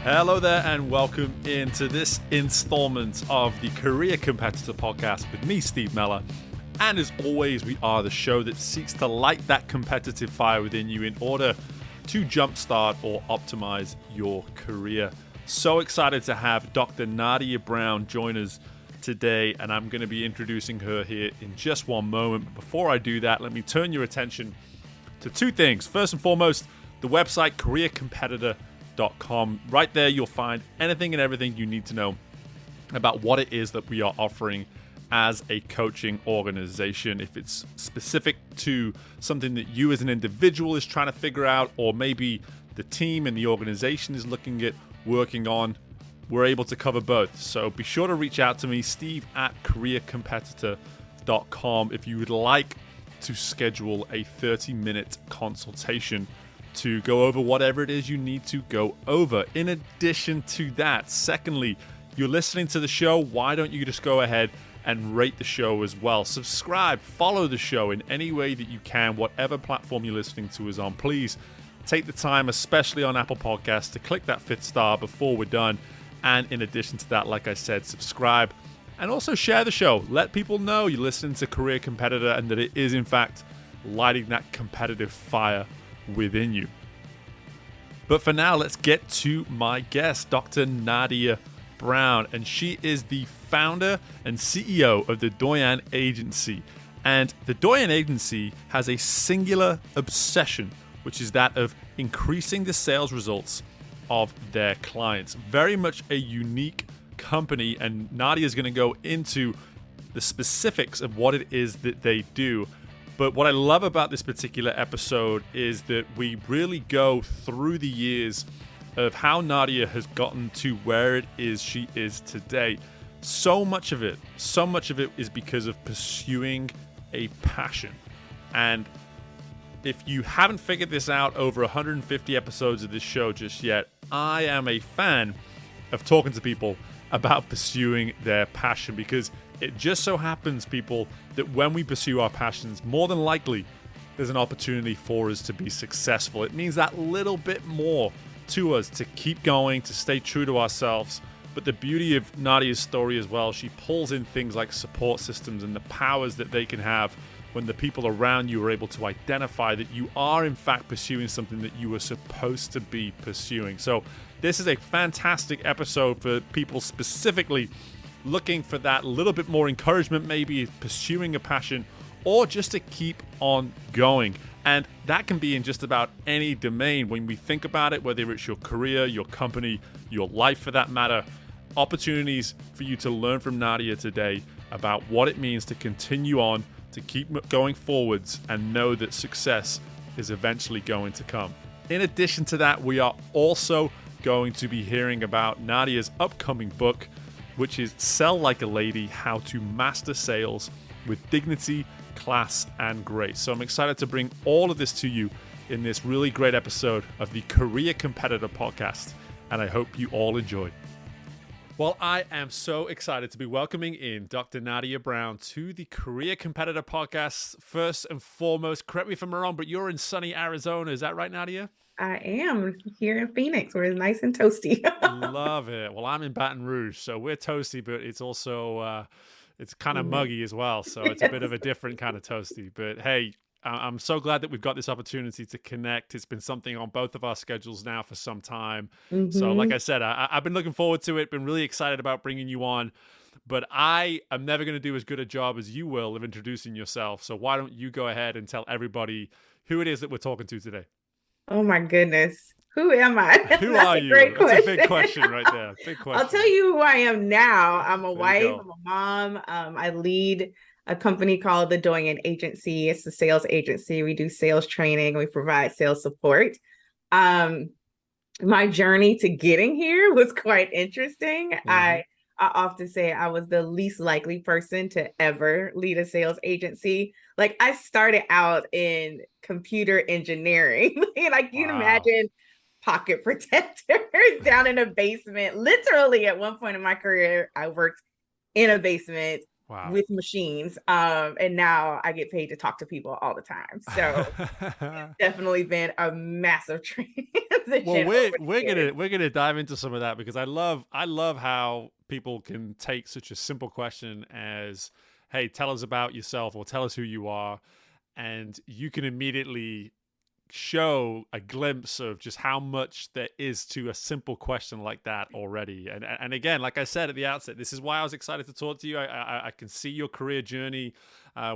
Hello there and welcome into this installment of the Career Competitor Podcast with me, Steve Mellor. And as always, we are the show that seeks to light that competitive fire within you in order to jumpstart or optimize your career. So excited to have Dr. Nadia Brown join us today, and I'm going to be introducing her here in just one moment. But before I do that, let me turn your attention to two things. First and foremost, the website careercompetitor.com. Right there, you'll find anything and everything you need to know about what it is that we are offering as a coaching organization. If it's specific to something that you as an individual is trying to figure out, or maybe the team and the organization is looking at working on, we're able to cover both. So be sure to reach out to me, Steve at careercompetitor.com, if you would like to schedule a 30-minute consultation to go over whatever it is you need to go over. In addition to that, secondly, you're listening to the show, why don't you just go ahead and rate the show as well? Subscribe, follow the show in any way that you can, whatever platform you're listening to us on. Please take the time, especially on Apple Podcasts, to click that 5th star before we're done. And in addition to that, like I said, subscribe and also share the show. Let people know you're listening to Career Competitor and that it is, in fact, lighting that competitive fire within you. But for now, let's get to my guest, Dr. Nadia Brown, and she is the founder and CEO of the Doyen Agency. And the Doyen Agency has a singular obsession, which is that of increasing the sales results of their clients. Very much a unique company, and Nadia is going to go into the specifics of what it is that they do. But what I love about this particular episode is that we really go through the years of how Nadia has gotten to where it is she is today. So much of it is because of pursuing a passion. And if you haven't figured this out over 150 episodes of this show just yet, I am a fan of talking to people about pursuing their passion, because it just so happens, people, that when we pursue our passions, more than likely, there's an opportunity for us to be successful. It means that little bit more to us to keep going, to stay true to ourselves. But the beauty of Nadia's story as well, she pulls in things like support systems and the powers that they can have when the people around you are able to identify that you are in fact pursuing something that you were supposed to be pursuing. So this is a fantastic episode for people specifically looking for that little bit more encouragement, maybe pursuing a passion, or just to keep on going. And that can be in just about any domain. When we think about it, whether it's your career, your company, your life for that matter, opportunities for you to learn from Nadia today about what it means to continue on, to keep going forwards, and know that success is eventually going to come. In addition to that, we are also going to be hearing about Nadia's upcoming book, which is Sell Like a Lady: How to Master Sales with Dignity, Class, and Grace. So I'm excited to bring all of this to you in this really great episode of the Career Competitor Podcast, and I hope you all enjoy. Well, I am so excited to be welcoming in Dr. Nadia Brown to the Career Competitor Podcast. First and foremost, correct me if I'm wrong, but you're in sunny Arizona. Is that right, Nadia? I am here in Phoenix, where it's nice and toasty. Love it. Well, I'm in Baton Rouge, so we're toasty, but it's also it's kind of muggy as well. So it's a bit of a different kind of toasty. But hey, I'm so glad that we've got this opportunity to connect. It's been something on both of our schedules now for some time. So like I said, I've been looking forward to it, been really excited about bringing you on. But I am never going to do as good a job as you will of introducing yourself. So why don't you go ahead and tell everybody who it is that we're talking to today? Oh my goodness. Who am I? Who are you? Great question. That's a big question right there. Big question. I'll tell you who I am now. I'm a wife, I'm a mom. I lead a company called the Doyen Agency. It's a sales agency. We do sales training. We provide sales support. My journey to getting here was quite interesting. I often say I was the least likely person to ever lead a sales agency. Like, I started out in computer engineering. Like, you can imagine pocket protectors down in a basement. Literally, at one point in my career, I worked in a basement Wow. with machines. And now I get paid to talk to people all the time. So definitely been a massive Well, transition we're over the years. we're gonna dive into some of that because I love how people can take such a simple question as, "Hey, tell us about yourself," or "Tell us who you are," and you can immediately show a glimpse of just how much there is to a simple question like that already. And again, like I said at the outset, this is why I was excited to talk to you. I can see your career journey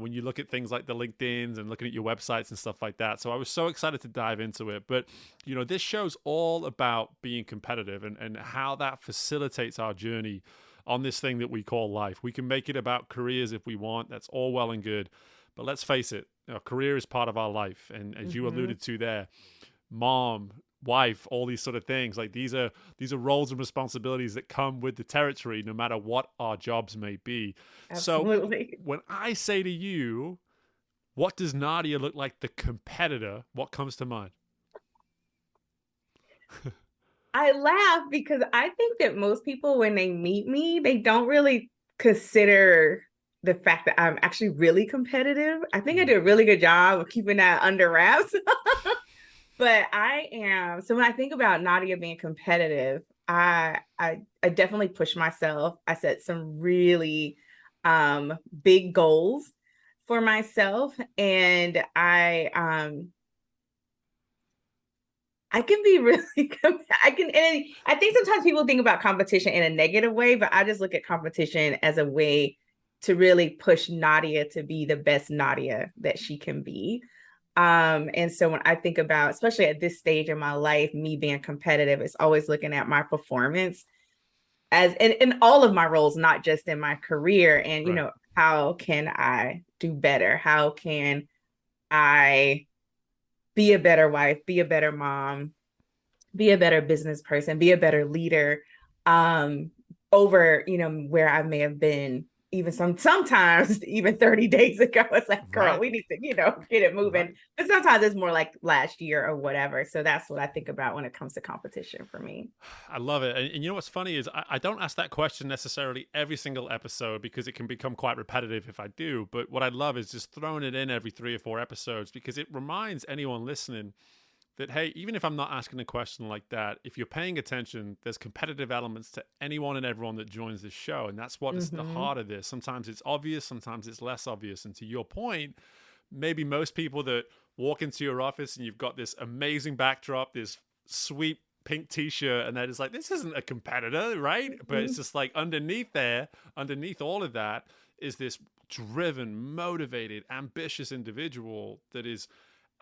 when you look at things like the LinkedIn's and looking at your websites and stuff like that. So I was so excited to dive into it. But this show's all about being competitive and how that facilitates our journey on this thing that we call life. We can make it about careers if we want. That's all well and good. But let's face it, career is part of our life. And as you Mm-hmm. alluded to there, mom, wife, all these sort of things, like these are roles and responsibilities that come with the territory, no matter what our jobs may be. So Absolutely. when I say to you, what does Nadia look like the competitor? What comes to mind? I laugh because I think that most people, when they meet me, they don't really consider the fact that I'm actually really competitive. I think I Mm. did a really good job of keeping that under wraps. But I am. So when I think about Nadia being competitive, I definitely push myself. I set some really big goals for myself, and I can be really I can, and I think sometimes people think about competition in a negative way, but I just look at competition as a way to really push Nadia to be the best Nadia that she can be. And so when I think about, especially at this stage in my life, me being competitive, it's always looking at my performance as in all of my roles, not just in my career. And, Right. how can I do better? How can I be a better wife, be a better mom, be a better business person, be a better leader, um, over, where I may have been even sometimes even 30 days ago. It's like, girl, Right. we need to, get it moving. Right. But sometimes it's more like last year or whatever. So that's what I think about when it comes to competition for me. I love it. And you know what's funny is I don't ask that question necessarily every single episode because it can become quite repetitive if I do. But what I love is just throwing it in every 3 or 4 episodes because it reminds anyone listening that, hey, even if I'm not asking a question like that, if you're paying attention, there's competitive elements to anyone and everyone that joins this show. And that's what is the Mm-hmm. heart of this. Sometimes it's obvious, sometimes it's less obvious. And to your point, maybe most people that walk into your office and you've got this amazing backdrop, this sweet pink t-shirt, and they're just like, this isn't a competitor, right? But Mm-hmm. it's just like underneath there, underneath all of that is this driven, motivated, ambitious individual that is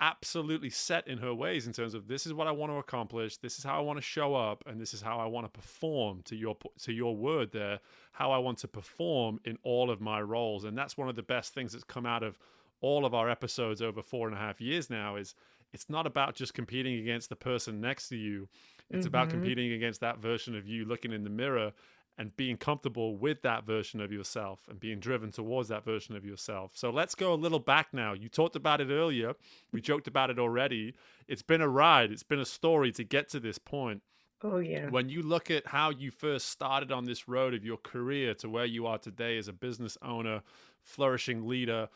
absolutely set in her ways in terms of this is what I want to accomplish, this is how I want to show up, and this is how I want to perform, to your word there, how I want to perform in all of my roles. And that's one of the best things that's come out of all of our episodes over 4.5 years now is it's not about just competing against the person next to you. It's about Mm-hmm. competing against that version of you looking in the mirror and being comfortable with that version of yourself and being driven towards that version of yourself. So let's go a little back now. You talked about it earlier. We joked about it already. It's been a ride, it's been a story to get to this point. Oh yeah. When you look at how you first started on this road of your career to where you are today as a business owner, flourishing leader,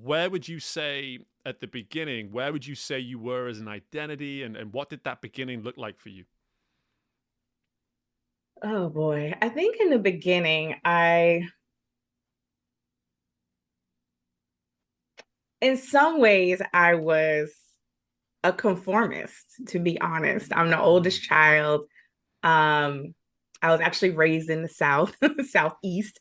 where would you say at the beginning, where would you say you were as an identity, and what did that beginning look like for you? Oh boy. I think in the beginning, in some ways, I was a conformist, to be honest. I'm the Mm. oldest child. Um, I was actually raised in the South, Southeast.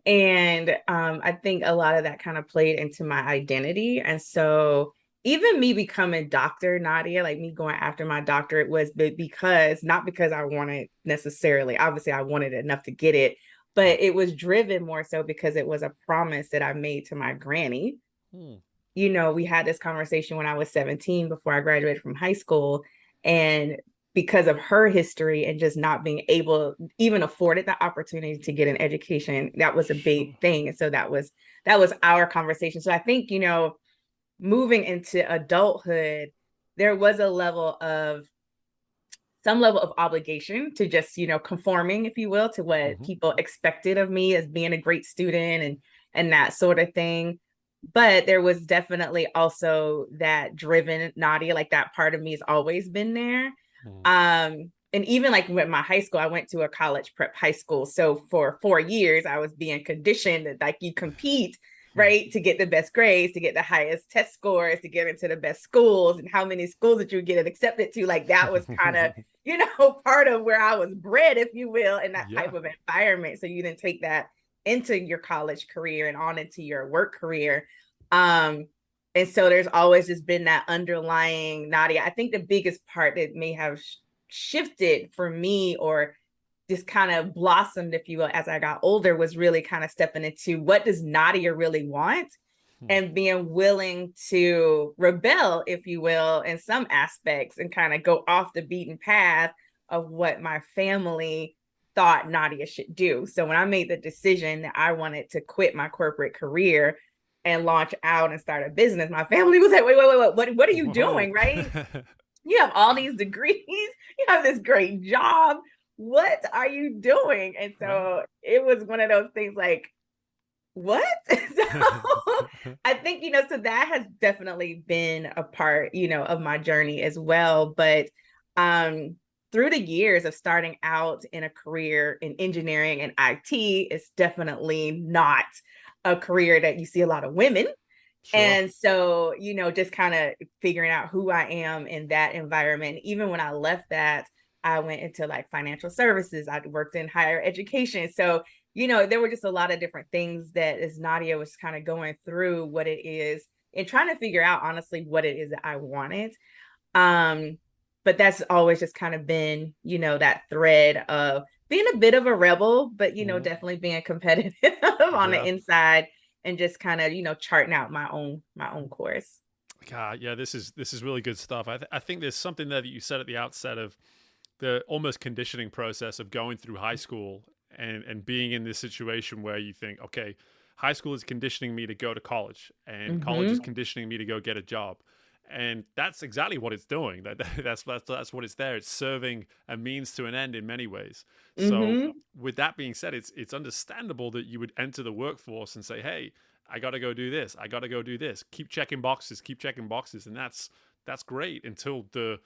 And I think a lot of that kind of played into my identity. And so even me becoming Dr. Nadia, like me going after my doctorate was because, not because I wanted necessarily, obviously I wanted it enough to get it, Right. but it was driven more so because it was a promise that I made to my granny. Mm. We had this conversation when I was 17 before I graduated from high school. And because of her history and just not being able, even afforded the opportunity to get an education, that was a big Sure. thing. And so that was our conversation. So I think, moving into adulthood, there was a level of some level of obligation to just, conforming, if you will, to what Hmm. people expected of me as being a great student and that sort of thing. But there was definitely also that driven Nadia, like that part of me has always been there. Hmm. And even like with my high school, I went to a college prep high school. So for 4 years, I was being conditioned that like you compete, right, to get the best grades, to get the highest test scores, to get into the best schools, and how many schools that you get accepted to. Like that was kind of, part of where I was bred, if you will, in that Yeah. type of environment. So you didn't take that into your college career and on into your work career. Um, and so there's always just been that underlying Nadia. I think the biggest part that may have shifted for me or just kind of blossomed, if you will, as I got older was really kind of stepping into what does Nadia really want Hmm. and being willing to rebel, if you will, in some aspects and kind of go off the beaten path of what my family thought Nadia should do. So when I made the decision that I wanted to quit my corporate career and launch out and start a business, my family was like, wait, what are you Whoa. doing? Right? You have all these degrees, you have this great job. What are you doing? And Right. so it was one of those things like, what? So I think, so that has definitely been a part, of my journey as well. But through the years of starting out in a career in engineering and IT, it's definitely not a career that you see a lot of women. Sure. And so, just kind of figuring out who I am in that environment. Even when I left that, I went into like financial services. I worked in higher education. So, there were just a lot of different things that as Nadia was kind of going through what it is and trying to figure out honestly what it is that I wanted. Um, but that's always just kind of been, that thread of being a bit of a rebel, but Hmm. definitely being competitive on the Yeah. inside and just kind of, charting out my own course. God, yeah, this is really good stuff. I think there's something there that you said at the outset of the almost conditioning process of going through high school and being in this situation where you think, okay, high school is conditioning me to go to college, and college is Mm-hmm. conditioning me to go get a job. And that's exactly what it's doing. That's what it's there. It's serving a means to an end in many ways. So Mm-hmm. with that being said, it's understandable that you would enter the workforce and say, hey, I got to go do this. I got to go do this. Keep checking boxes. Keep checking boxes, and that's great until the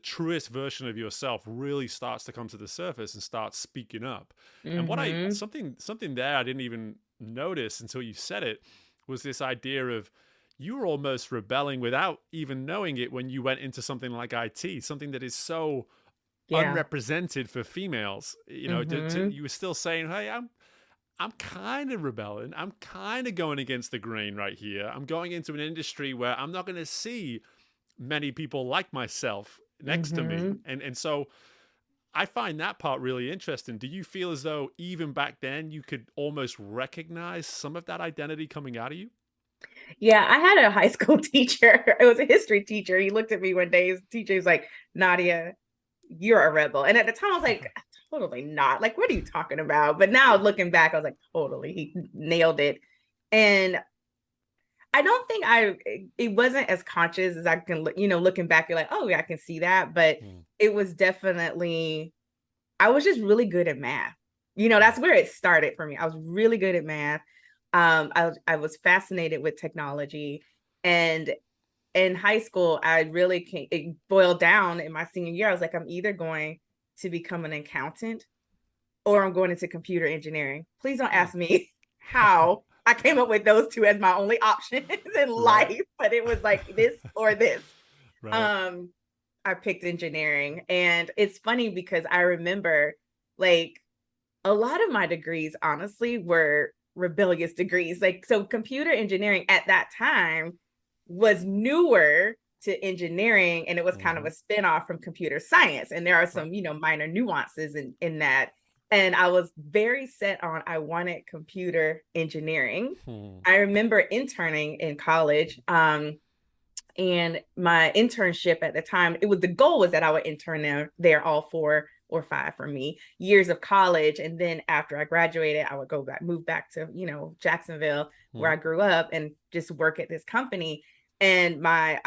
truest version of yourself really starts to come to the surface and starts speaking up. And what I Mm-hmm. something there I didn't even notice until you said it was this idea of you were almost rebelling without even knowing it when you went into something like IT, something that is so Yeah. unrepresented for females. Mm-hmm. You were still saying, "Hey, I'm kind of rebelling. I'm kind of going against the grain right here. I'm going into an industry where I'm not going to see many people like myself next to me." Mm-hmm. And so I find that part really interesting. Do you feel as though even back then you could almost recognize some of that identity coming out of you? Yeah, I had a high school teacher. It was a history teacher. He looked at me one day. His teacher was like, Nadia, you're a rebel. And at the time, I was like, totally not. Like, what are you talking about? But now looking back, I was like, totally. He nailed it. And I don't think it wasn't as conscious as I can, looking back, you're like, oh, yeah, I can see that. But Mm, it was definitely, I was just really good at math. mm, That's where it started for me. I was really good at math. I was fascinated with technology. And in high school, I really it boiled down in my senior year. I was like, I'm either going to become an accountant or I'm going into computer engineering. Please don't mm. ask me how I came up with those two as my only options in Right, life, but it was like this or this. right. Um, I picked engineering. And it's funny because I remember like a lot of my degrees, honestly, were rebellious degrees. Like, so computer engineering at that time was newer to engineering and it was kind of Hmm. a spinoff from computer science. And there are Right. some, minor nuances in that. And I was very set on I wanted computer engineering. Hmm. I remember interning in college. And my internship at the time, the goal was that I would intern there all 4 or 5 for me years of college. And then after I graduated, I would move back to, Jacksonville where Hmm. I grew up and just work at this company. And my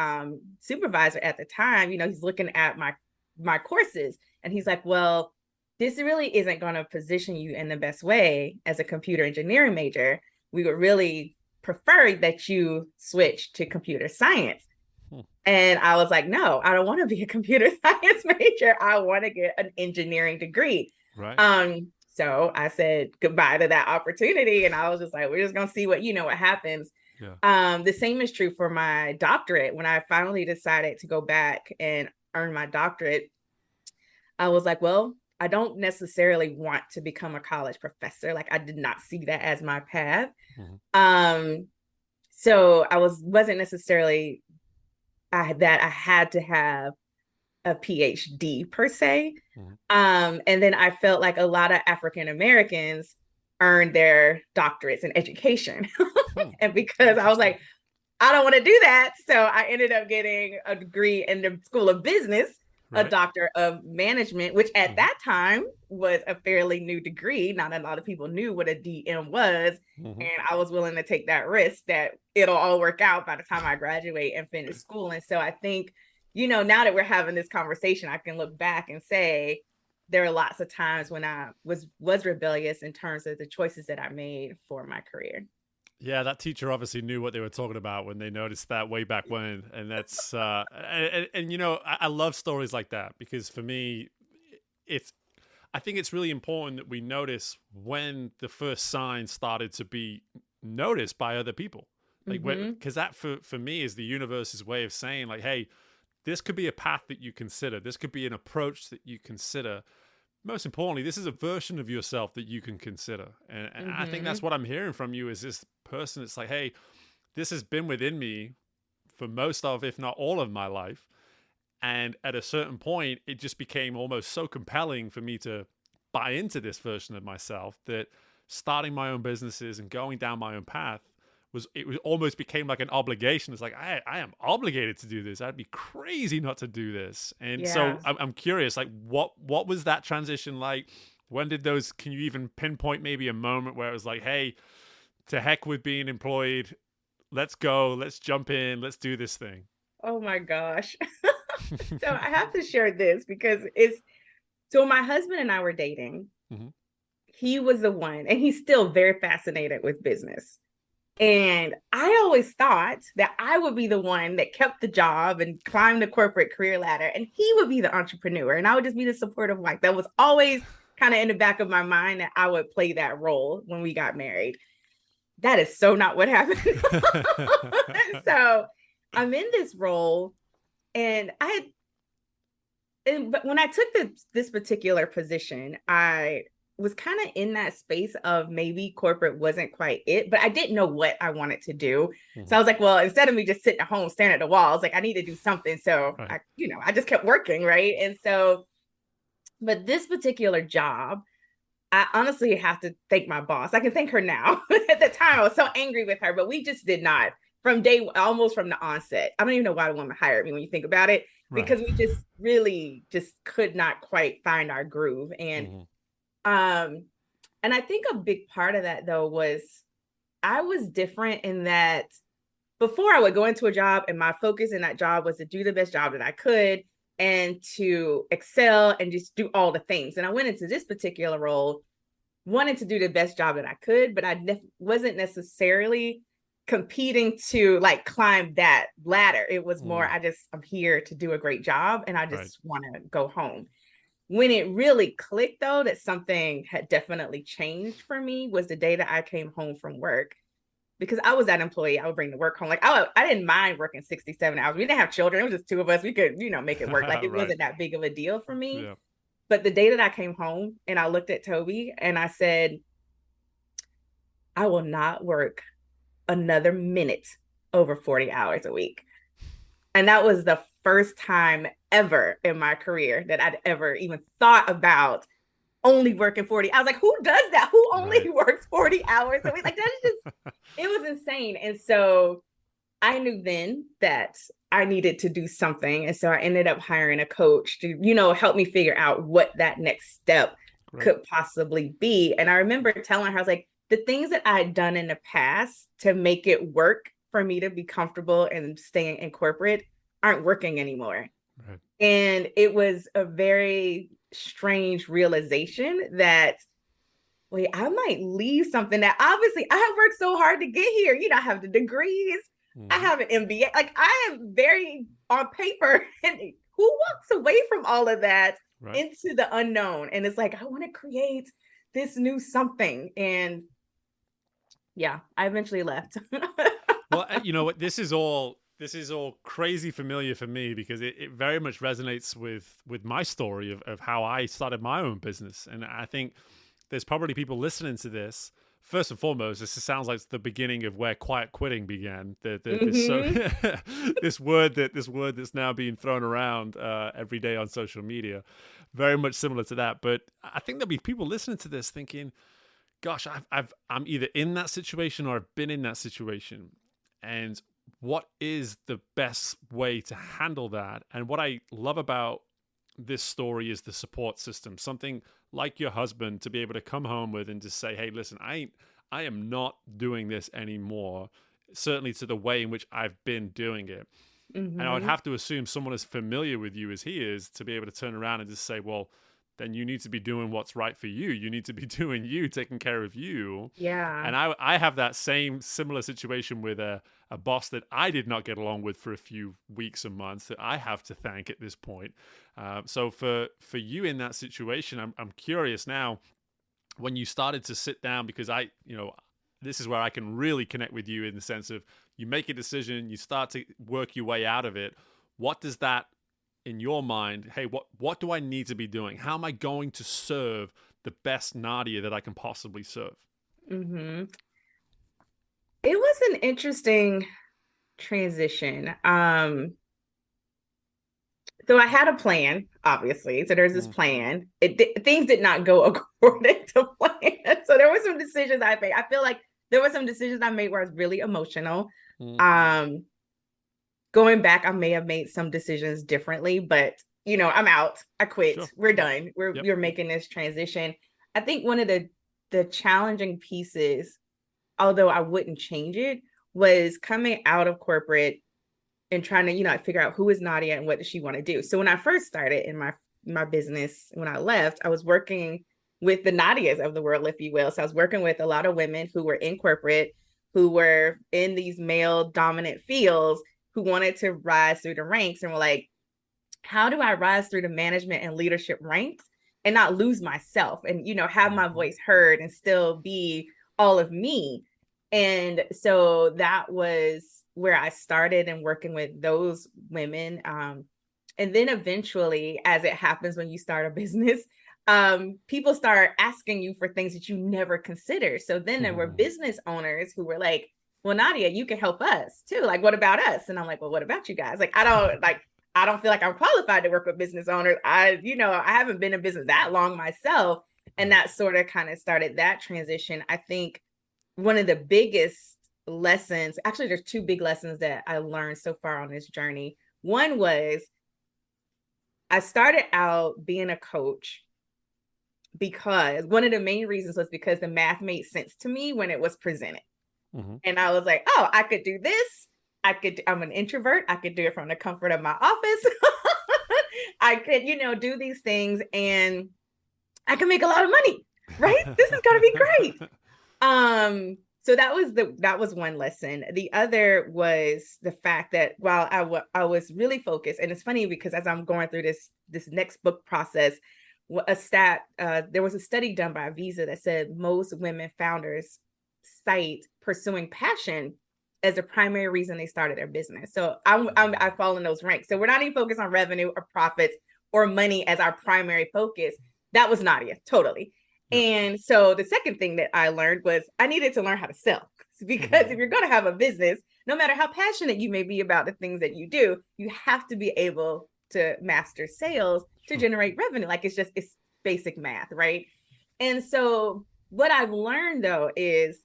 supervisor at the time, he's looking at my courses And he's like, well, this really isn't going to position you in the best way as a computer engineering major. We would really prefer that you switch to computer science. And I was like, no, I don't want to be a computer science major. I want to get an engineering degree. Right. So I said goodbye to that opportunity. And I was just like, we're just going to see what happens. Yeah. The same is true for my doctorate. When I finally decided to go back and earn my doctorate, I was like, well, I don't necessarily want to become a college professor. Like, I did not see that as my path. So I wasn't necessarily I had to have a PhD per se. And then I felt like a lot of African Americans earned their doctorates in education. And because I was like, I don't want to do that. So I ended up getting a degree in the School of Business, a doctor of management, which at that time was a fairly new degree. Not a lot of people knew what a DM was. And I was willing to take that risk that it'll all work out by the time I graduate and finish school. And so I think, now that we're having this conversation, I can look back and say there are lots of times when I was rebellious in terms of the choices that I made for my career. Yeah, that teacher obviously knew what they were talking about when they noticed that way back when. And that's, I love stories like that because for me, I think it's really important that we notice when the first signs started to be noticed by other people. Like, because that for me is the universe's way of saying like, hey, this could be a path that you consider. This could be an approach that you consider. Most importantly, this is a version of yourself that you can consider. And I think that's what I'm hearing from you is this person. It's like, hey, this has been within me for most of, if not all of my life. And at a certain point, it just became almost so compelling for me to buy into this version of myself that starting my own businesses and going down my own path almost became like an obligation. It's like, I am obligated to do this. I'd be crazy not to do this. And so I'm curious, like what was that transition like? When did can you even pinpoint maybe a moment where it was like, hey, to heck with being employed. Let's go. Let's jump in. Let's do this thing. Oh my gosh. So I have to share this because so my husband and I were dating. He was the one, and he's still very fascinated with business. And I always thought that I would be the one that kept the job and climbed the corporate career ladder, and he would be the entrepreneur, and I would just be the supportive wife. That was always kind of in the back of my mind that I would play that role when we got married. That is so not what happened. So I'm in this role, and but when I took this particular position, I was kind of in that space of maybe corporate wasn't quite it, but I didn't know what I wanted to do. So I was like, well, instead of me just sitting at home, staring at the walls, like I need to do something. So I just kept working. Right. And so, but this particular job, I honestly have to thank my boss. I can thank her now. At the time, I was so angry with her, but we just did not almost from the onset. I don't even know why the woman hired me when you think about it, because we just really just could not quite find our groove. And I think a big part of that though was I was different in that before I would go into a job and my focus in that job was to do the best job that I could and to excel and just do all the things. And I went into this particular role wanting to do the best job that I could, but I wasn't necessarily competing to like climb that ladder. It was more, I'm here to do a great job and I just want to go home. When it really clicked, though, that something had definitely changed for me was the day that I came home from work. Because I was that employee, I would bring the work home. Like, I didn't mind working 67 hours. We didn't have children. It was just two of us. We could, make it work. Like, it wasn't that big of a deal for me. Yeah. But the day that I came home and I looked at Toby and I said, I will not work another minute over 40 hours a week. And that was the first time ever in my career that I'd ever even thought about only working 40. I was like, who does that? Who only works 40 hours a week? Like, that is just, it was insane. And so I knew then that I needed to do something. And so I ended up hiring a coach to, help me figure out what that next step could possibly be. And I remember telling her, I was like, the things that I had done in the past to make it work for me to be comfortable and staying in corporate aren't working anymore. And it was a very strange realization that, wait, I might leave something that obviously I have worked so hard to get here. You know, I have the degrees, I have an MBA. Like, I am very on paper. And who walks away from all of that into the unknown? And it's like, I want to create this new something. And yeah, I eventually left. Well, you know what? This is all crazy familiar for me because it very much resonates with my story of how I started my own business. And I think there's probably people listening to this. First and foremost, this sounds like the beginning of where quiet quitting began. This word that's now being thrown around every day on social media, very much similar to that. But I think there'll be people listening to this thinking, "Gosh, I'm either in that situation or I've been in that situation." And what is the best way to handle that? And what I love about this story is the support system, something like your husband to be able to come home with and just say, hey, listen, I am not doing this anymore, certainly to the way in which I've been doing it. And I would have to assume someone as familiar with you as he is to be able to turn around and just say, well, then you need to be doing what's right for you. You need to be doing you, taking care of you. Yeah. And I have that similar situation with a boss that I did not get along with for a few weeks and months that I have to thank at this point. So for you in that situation, I'm curious now, when you started to sit down, because this is where I can really connect with you in the sense of you make a decision, you start to work your way out of it. What does that in your mind, hey, what do I need to be doing? How am I going to serve the best Nadia that I can possibly serve? It was an interesting transition. So I had a plan, obviously. So there's this plan. Things did not go according to plan. So there were some decisions I made. I feel like there were some decisions I made where I was really emotional. Going back, I may have made some decisions differently, but I'm out. I quit. Sure. We're done. We're making this transition. I think one of the challenging pieces, although I wouldn't change it, was coming out of corporate and trying to, figure out who is Nadia and what does she want to do. So when I first started in my business, when I left, I was working with the Nadias of the world, if you will. So I was working with a lot of women who were in corporate, who were in these male dominant fields, who wanted to rise through the ranks and were like, how do I rise through the management and leadership ranks and not lose myself and, have my voice heard and still be all of me? And so that was where I started and working with those women. And then eventually, as it happens when you start a business, people start asking you for things that you never considered. So then there were business owners who were like, well, Nadia, you can help us too. Like, what about us? And I'm like, well, what about you guys? Like, I don't feel like I'm qualified to work with business owners. I haven't been in business that long myself. And that sort of kind of started that transition. I think one of the biggest lessons, actually, there's two big lessons that I learned so far on this journey. One was I started out being a coach because one of the main reasons was because the math made sense to me when it was presented. And I was like, oh, I could do this. I'm an introvert. I could do it from the comfort of my office. I could, do these things and I can make a lot of money, right? This is going to be great. So that was one lesson. The other was the fact that while I was really focused, and it's funny because as I'm going through this next book process, there was a study done by Visa that said most women founders cite pursuing passion as the primary reason they started their business. So I fall in those ranks. So we're not even focused on revenue or profits or money as our primary focus. That was Nadia, totally. Yep. And so the second thing that I learned was I needed to learn how to sell, because if you're going to have a business, no matter how passionate you may be about the things that you do, you have to be able to master sales to generate revenue. Like it's basic math, right? And so what I've learned though is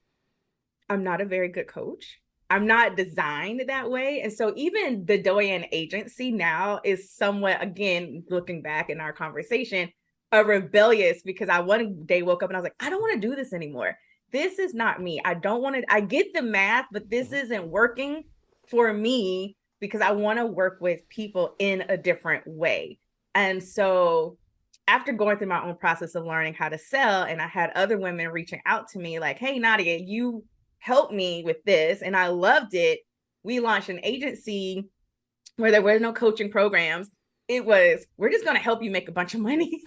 I'm not a very good coach. I'm not designed that way. And so even the Doyen agency now is somewhat, again, looking back in our conversation, a rebellious, because I one day woke up and I was like, I don't want to do this anymore. This is not me. I don't want to, I get the math, but this isn't working for me because I want to work with people in a different way. And so after going through my own process of learning how to sell, and I had other women reaching out to me like, hey, Nadia, you helped me with this and I loved it. We launched an agency where there were no coaching programs. It was, we're just going to help you make a bunch of money.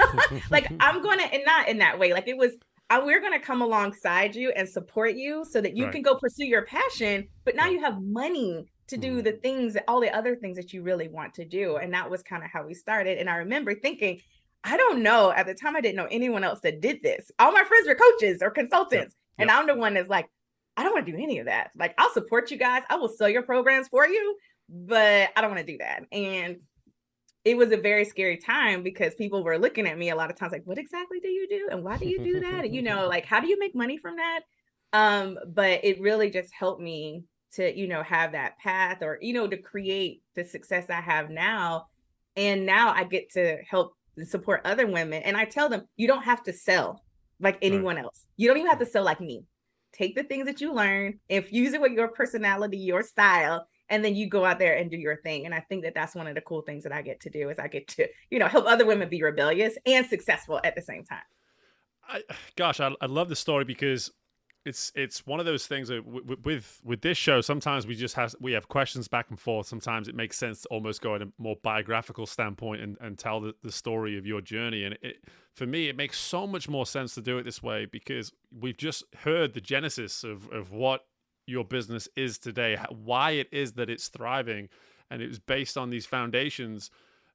Like, I'm going to, and not in that way. Like, it was, we're going to come alongside you and support you so that you can go pursue your passion, but now you have money to do the things, all the other things that you really want to do. And that was kind of how we started. And I remember thinking, I don't know, at the time I didn't know anyone else that did this. All my friends were coaches or consultants. And I'm the one that's like, I don't want to do any of that. Like, I'll support you guys. I will sell your programs for you, but I don't want to do that. And it was a very scary time because people were looking at me a lot of times like, what exactly do you do? And why do you do that? And, like, how do you make money from that? But it really just helped me to, have that path or, to create the success I have now. And now I get to help support other women. And I tell them, you don't have to sell like anyone else. You don't even have to sell like me. Take the things that you learn, infuse it with your personality, your style, and then you go out there and do your thing. And I think that that's one of the cool things that I get to do is I get to, help other women be rebellious and successful at the same time. I love the story because it's one of those things that with this show, sometimes we have questions back and forth. Sometimes it makes sense to almost go in a more biographical standpoint and tell the story of your journey. And for me, it makes so much more sense to do it this way because we've just heard the genesis of what your business is today, why it is that it's thriving. And it was based on these foundations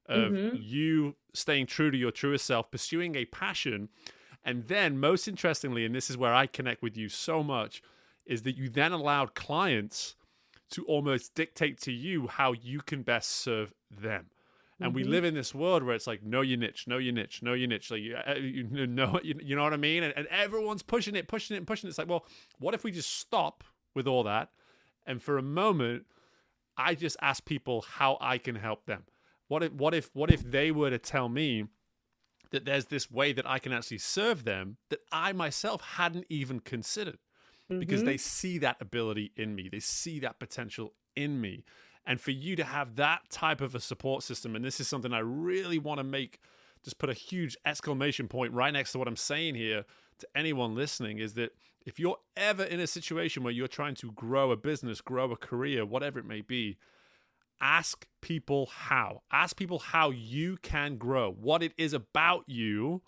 of you staying true to your truest self, pursuing a passion. And then most interestingly, and this is where I connect with you so much, is that you then allowed clients to almost dictate to you how you can best serve them. And we live in this world where it's like, know your niche, know your niche, know your niche. Like, you know what I mean? And everyone's pushing it. It's like, well, what if we just stop with all that? And for a moment, I just ask people how I can help them. What if they were to tell me that there's this way that I can actually serve them that I myself hadn't even considered because they see that ability in me. They see that potential in me. And for you to have that type of a support system, and this is something I really want to just put a huge exclamation point right next to what I'm saying here to anyone listening, is that if you're ever in a situation where you're trying to grow a business, grow a career, whatever it may be, ask people how. Ask people how you can grow, what it is about you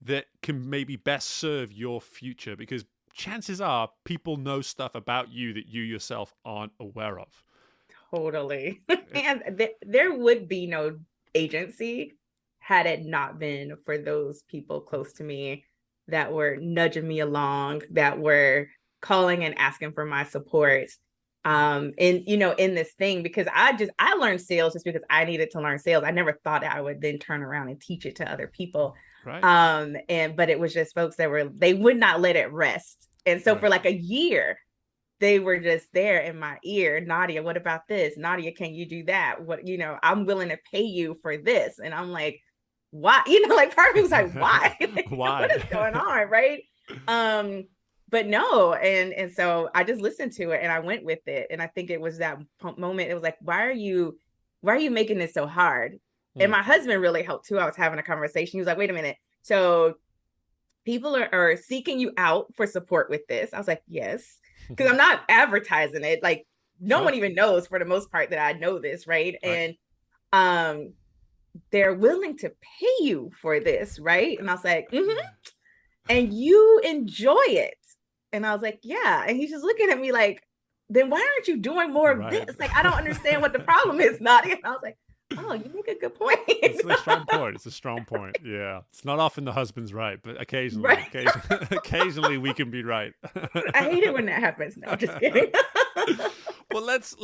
that can maybe best serve your future, because chances are people know stuff about you that you yourself aren't aware of. Totally. And there would be no agency had it not been for those people close to me that were nudging me along, that were calling and asking for my support. In this thing, because I learned sales just because I needed to learn sales. I never thought I would then turn around and teach it to other people. Right. But it was just folks they would not let it rest. And so for like a year, they were just there in my ear. Nadia, what about this? Nadia, can you do that? What, I'm willing to pay you for this. And I'm like, why? Like part of me was like, why? Why? What is going on? Right. But no, and so I just listened to it and I went with it. And I think it was that moment. It was like, why are you making this so hard? And my husband really helped too. I was having a conversation. He was like, wait a minute. So people are seeking you out for support with this. I was like, yes, because I'm not advertising it. Like no one even knows for the most part that I know this, right? And they're willing to pay you for this, right? And I was like, and you enjoy it. And I was like, yeah. And he's just looking at me like, then why aren't you doing more of this? Like, I don't understand what the problem is, Nadia. And I was like, oh, you make a good point. It's a strong point. It's a strong point. Yeah. It's not often the husband's right, but occasionally, occasionally we can be right. I hate it when that happens. No, just kidding. Well, let's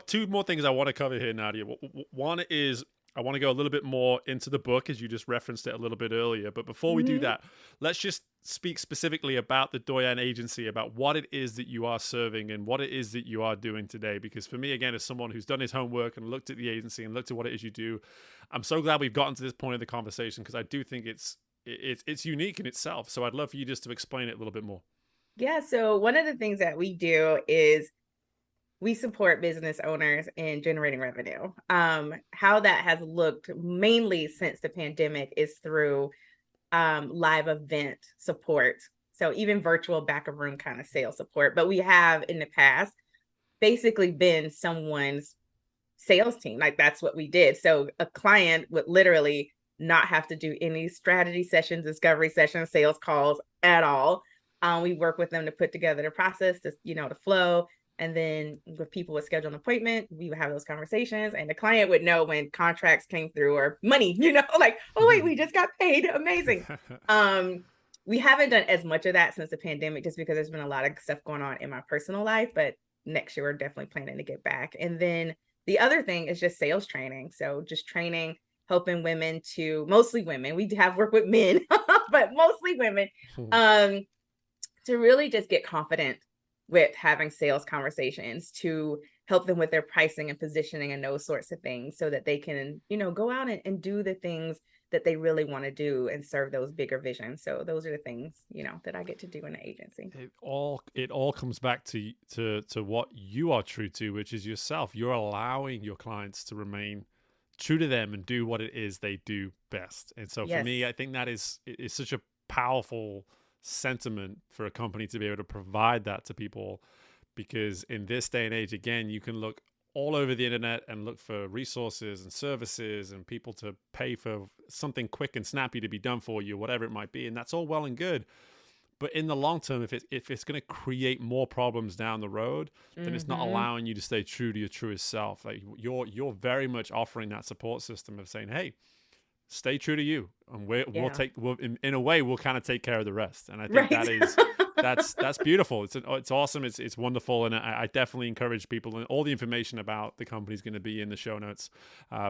two more things I want to cover here, Nadia. One is I want to go a little bit more into the book, as you just referenced it a little bit earlier. But before we do that, let's just speak specifically about the Doyen Agency, about what it is that you are serving and what it is that you are doing today. Because for me, again, as someone who's done his homework and looked at the agency and looked at what it is you do, I'm so glad we've gotten to this point of the conversation because I do think it's unique in itself. So I'd love for you just to explain it a little bit more. Yeah. So one of the things that we do is we support business owners in generating revenue. How that has looked mainly since the pandemic is through live event support. So even virtual back of room kind of sales support. But we have in the past basically been someone's sales team. Like that's what we did. So a client would literally not have to do any strategy sessions, discovery sessions, sales calls at all. We work with them to put together the process, to, the flow. And then if people would schedule an appointment, we would have those conversations, and the client would know when contracts came through or money, like, oh wait, we just got paid. Amazing. We haven't done as much of that since the pandemic, just because there's been a lot of stuff going on in my personal life, but next year we're definitely planning to get back. And then the other thing is just sales training. So just training, helping women mostly women, we have work with men, but mostly women, to really just get confident with having sales conversations, to help them with their pricing and positioning and those sorts of things, so that they can, go out and do the things that they really want to do and serve those bigger visions. So those are the things, that I get to do in the agency. It all comes back to what you are true to, which is yourself. You're allowing your clients to remain true to them and do what it is they do best. And so for me, I think that is such a powerful sentiment for a company to be able to provide that to people, because in this day and age, again, you can look all over the internet and look for resources and services and people to pay for something quick and snappy to be done for you, whatever it might be. And that's all well and good. But in the long term, if it's going to create more problems down the road, then it's not allowing you to stay true to your truest self. Like you're very much offering that support system of saying, hey, stay true to you, and we'll in a way we'll kind of take care of the rest. And I think that's beautiful. It's awesome. It's wonderful, and I definitely encourage people. And all the information about the company is going to be in the show notes.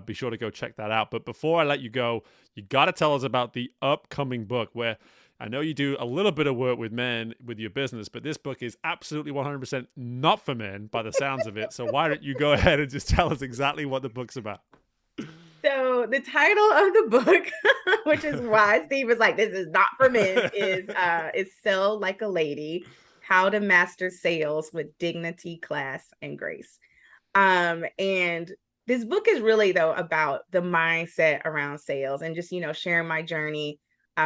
Be sure to go check that out. But before I let you go, you got to tell us about the upcoming book, where I know you do a little bit of work with men with your business, but this book is absolutely 100% not for men by the sounds of it. So why don't you go ahead and just tell us exactly what the book's about? So the title of the book, which is why Steve was like, this is not for men, is Sell Like a Lady: How to Master Sales with Dignity, Class, and Grace. And this book is really, though, about the mindset around sales, and just, sharing my journey,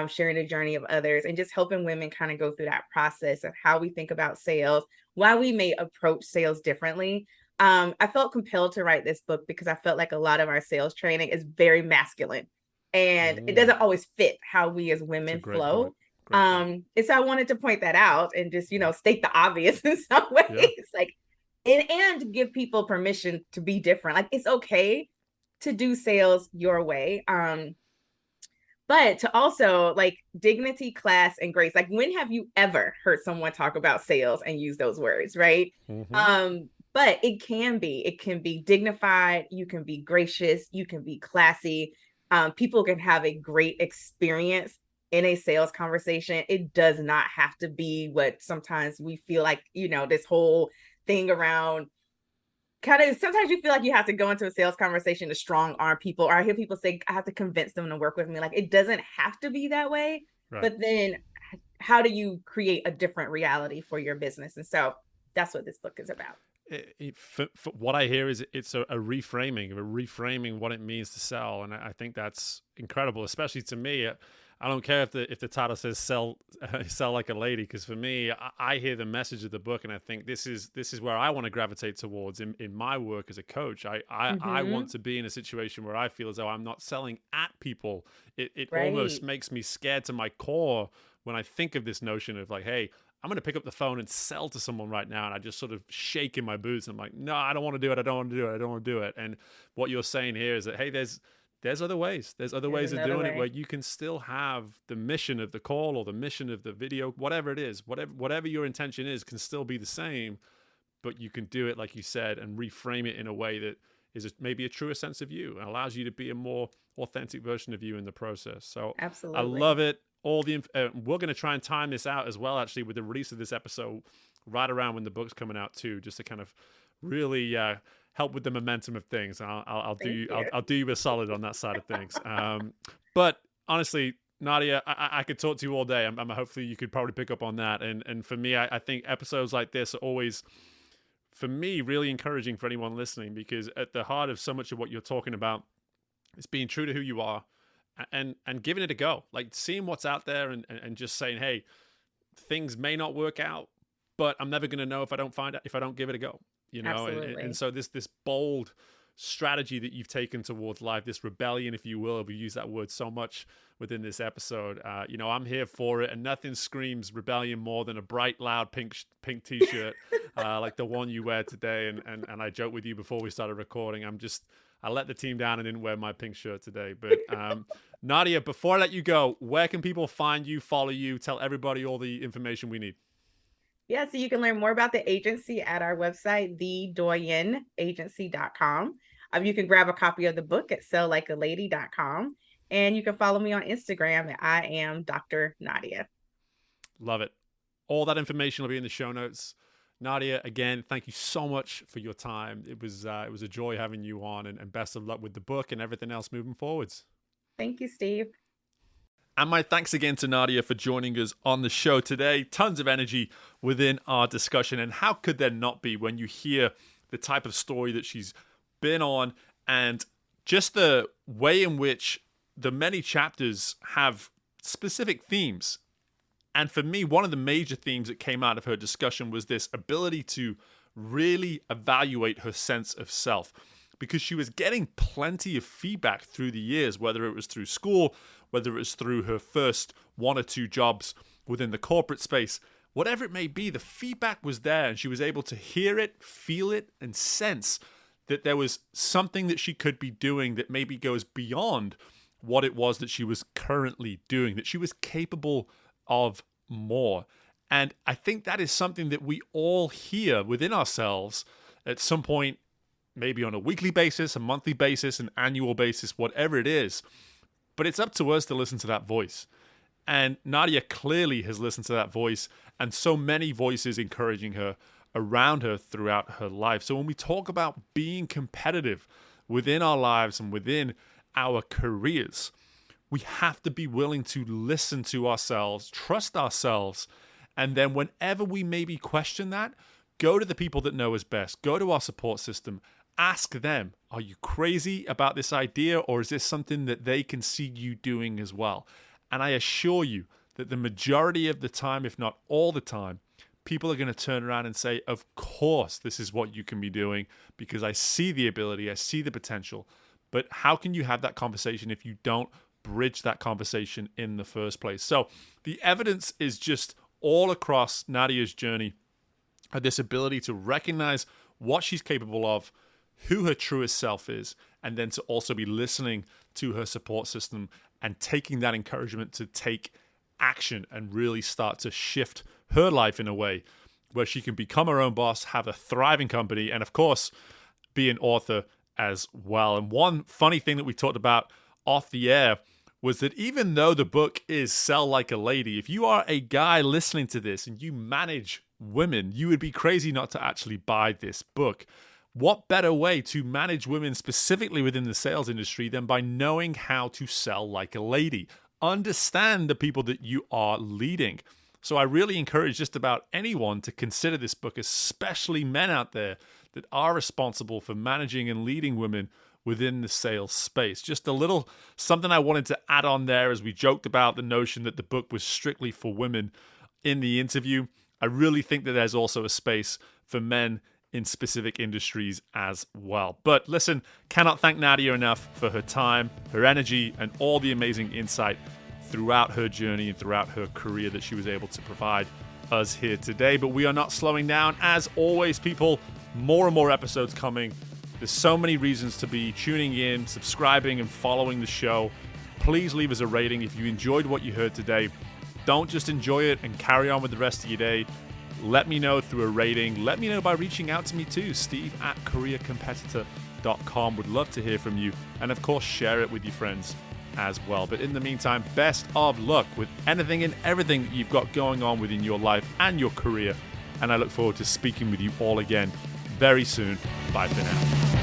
sharing the journey of others, and just helping women kind of go through that process of how we think about sales, why we may approach sales differently. I felt compelled to write this book because I felt like a lot of our sales training is very masculine, and it doesn't always fit how we as women flow. And so I wanted to point that out and just, state the obvious in some ways, and give people permission to be different. Like, it's okay to do sales your way. But to also, like, dignity, class, and grace. Like, when have you ever heard someone talk about sales and use those words, right? But it can be dignified. You can be gracious. You can be classy. People can have a great experience in a sales conversation. It does not have to be what sometimes we feel like, this whole thing around sometimes you feel like you have to go into a sales conversation to strong arm people, or I hear people say, I have to convince them to work with me. Like, it doesn't have to be that way. Right. But then how do you create a different reality for your business? And so that's what this book is about. For what I hear is it's a reframing what it means to sell, and I think that's incredible, especially to me. I don't care if the title says sell like a lady, because for me, I hear the message of the book, and I think this is where I want to gravitate towards in my work as a coach. I want to be in a situation where I feel as though I'm not selling at people. It right. almost makes me scared to my core when I think of this notion of like, hey, I'm going to pick up the phone and sell to someone right now. And I just sort of shake in my boots. And I'm like, no, I don't want to do it. I don't want to do it. I don't want to do it. And what you're saying here is that, hey, there's other ways. There's other ways of doing it where you can still have the mission of the call or the mission of the video, whatever it is, whatever your intention is, can still be the same, but you can do it, like you said, and reframe it in a way that is maybe a truer sense of you and allows you to be a more authentic version of you in the process. So absolutely. I love it. We're going to try and time this out as well, actually, with the release of this episode right around when the book's coming out too, just to kind of really help with the momentum of things. I'll do you a solid on that side of things. But honestly, Nadia, I could talk to you all day. Hopefully you could probably pick up on that. And for me, I think episodes like this are always for me, really encouraging for anyone listening, because at the heart of so much of what you're talking about is being true to who you are and giving it a go, like seeing what's out there and just saying, hey, things may not work out, but I'm never going to know if I don't give it a go, you know? And so this bold strategy that you've taken towards life, this rebellion, if you will, we use that word so much within this episode, you know, I'm here for it, and nothing screams rebellion more than a bright, loud pink t-shirt like the one you wear today. And I joked with you before we started recording, I let the team down and didn't wear my pink shirt today. But Nadia, before I let you go, where can people find you, follow you, tell everybody all the information we need? Yeah, so you can learn more about the agency at our website, thedoyenagency.com. You can grab a copy of the book at selllikealady.com. And you can follow me on Instagram at I am Dr. Nadia. Love it. All that information will be in the show notes. Nadia, again, thank you so much for your time. It was a joy having you on, and best of luck with the book and everything else moving forwards. Thank you, Steve. And my thanks again to Nadia for joining us on the show today. Tons of energy within our discussion. And how could there not be when you hear the type of story that she's been on, and just the way in which the many chapters have specific themes. And for me, one of the major themes that came out of her discussion was this ability to really evaluate her sense of self, because she was getting plenty of feedback through the years, whether it was through school, whether it was through her first 1 or 2 jobs within the corporate space, whatever it may be, the feedback was there, and she was able to hear it, feel it, and sense that there was something that she could be doing that maybe goes beyond what it was that she was currently doing, that she was capable of more. And I think that is something that we all hear within ourselves at some point, maybe on a weekly basis, a monthly basis, an annual basis, whatever it is. But it's up to us to listen to that voice. And Nadia clearly has listened to that voice, and so many voices encouraging her around her throughout her life. So when we talk about being competitive within our lives and within our careers, we have to be willing to listen to ourselves, trust ourselves, and then whenever we maybe question that, go to the people that know us best, go to our support system, ask them, are you crazy about this idea, or is this something that they can see you doing as well? And I assure you that the majority of the time, if not all the time, people are going to turn around and say, of course, this is what you can be doing, because I see the ability, I see the potential. But how can you have that conversation if you don't bridge that conversation in the first place? So the evidence is just all across Nadia's journey of this ability to recognize what she's capable of, who her truest self is, and then to also be listening to her support system and taking that encouragement to take action and really start to shift her life in a way where she can become her own boss, have a thriving company, and of course, be an author as well. And one funny thing that we talked about off the air was that even though the book is Sell Like a Lady, if you are a guy listening to this and you manage women, you would be crazy not to actually buy this book. What better way to manage women specifically within the sales industry than by knowing how to sell like a lady? Understand the people that you are leading. So I really encourage just about anyone to consider this book, especially men out there that are responsible for managing and leading women within the sales space. Just a little something I wanted to add on there as we joked about the notion that the book was strictly for women in the interview. I really think that there's also a space for men in specific industries as well. But listen, cannot thank Nadia enough for her time, her energy, and all the amazing insight throughout her journey and throughout her career that she was able to provide us here today. But we are not slowing down. As always, people, more and more episodes coming. There's so many reasons to be tuning in, subscribing, and following the show. Please leave us a rating if you enjoyed what you heard today. Don't just enjoy it and carry on with the rest of your day. Let me know through a rating. Let me know by reaching out to me too, steve@careercompetitor.com. Would love to hear from you. And of course, share it with your friends as well. But in the meantime, best of luck with anything and everything that you've got going on within your life and your career. And I look forward to speaking with you all again very soon. Bye for now.